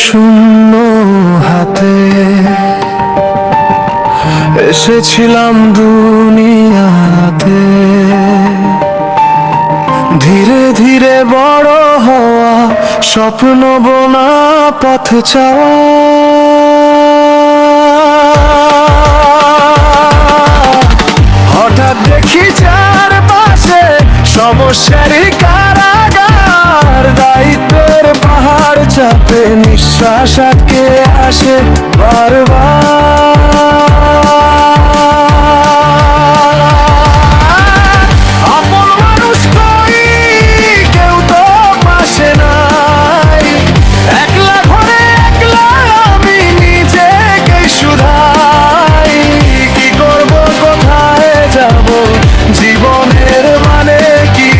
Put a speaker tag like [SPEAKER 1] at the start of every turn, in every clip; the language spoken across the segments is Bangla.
[SPEAKER 1] শূন্য হাতে এসেছিলাম দুনিয়াতে। ধীরে ধীরে বড় হওয়া, স্বপ্ন বোনা, পথ চাওয়া। হঠাৎ দেখি চারপাশে সমস্যারই কারাগার, দায়িত্বের পাহাড় চাপে নিঃশ্বাস আটকে আসে বারবার। আপন মানুষ কই, কেউ তো পাশে নাই। একলা ঘরে একলা আমি নিজেকে শুধাই। কি করব, কোথায় যাব, জীবনের মানে কি?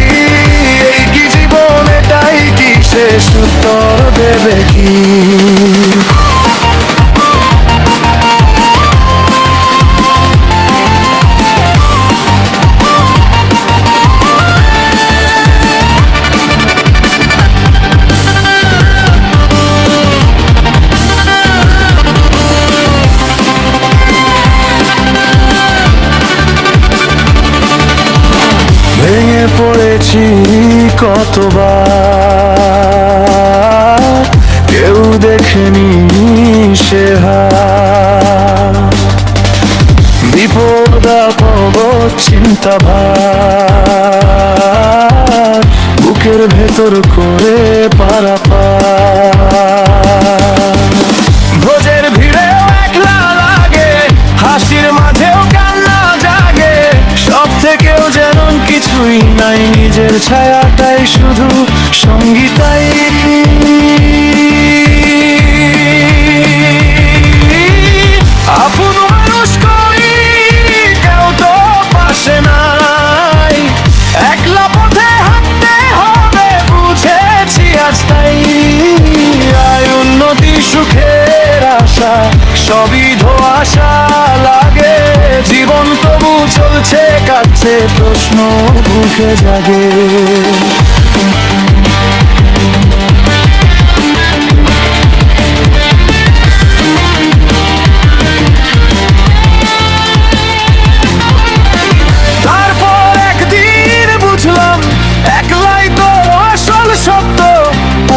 [SPEAKER 1] এই কি জীবন, এটাই কি শেষ? উত্তর দেবে কি? ভেঙে পড়েছি কতবার, কেউ দেখেনি সে হাত। বিপদ আপদ চিন্তা ভার, বুকের ভেতর করে পারাপার। ভোজের ভিড়েও একলা লাগে, হাসির মাঝেও কান্না জাগে। সব থেকেও যেন কিছুই নাই, নিজের ছায়াটাই শুধু সঙ্গীতাই। আপন মানুষ কই, কেউ তো পাশে নাই। একলা পথে হাঁটতে হবে, বুঝেছি আজ তাই। আয় উন্নতি, সুখের আশা, সবই ধোঁয়াশা লাগে। জীবন তবু চলছে, কাটছে, প্রশ্ন বুকে জাগে। তারপর একদিন বুঝলাম, একলাই তো আসল সত্য।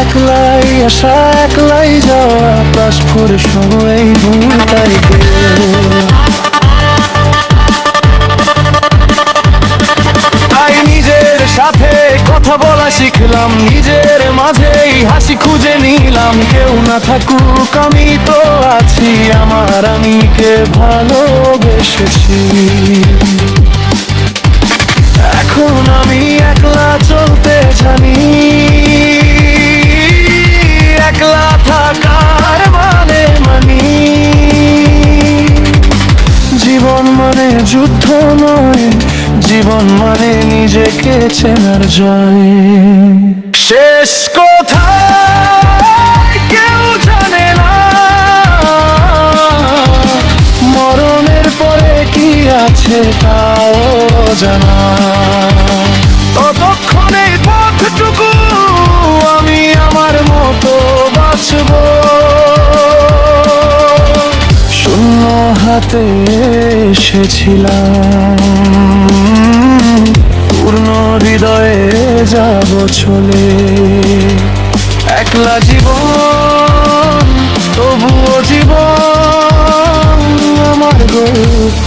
[SPEAKER 1] একলাই আসা, একলাই যাওয়া, পাশ করে সময় ভুলতাই গে। নিজের সাথে কথা বলা শিখলাম, নিজের মাঝেই হাসি খুঁজে নিলাম। কেউ না থাকুক, আমি তো আছি, আমার আমিকে ভালোবেসেছি। এখন আমি একলা চলতে জানি, একলা থাকার মানে মানি। জীবন মানে যুদ্ধ নয়, জীবন মানে নিজেকে চেনার জয়। শেষ কোথায় কেউ জানে না, মরণের পরে কি আছে তাও জানা। ততক্ষণে পথটুকু আমি আমার মতো বাঁচব। শূন্য হাতে এসেছিলাম, পূর্ণ হৃদয়ে যাব চলে। একলা জীবন, তবুও জীবন আমার গল্প।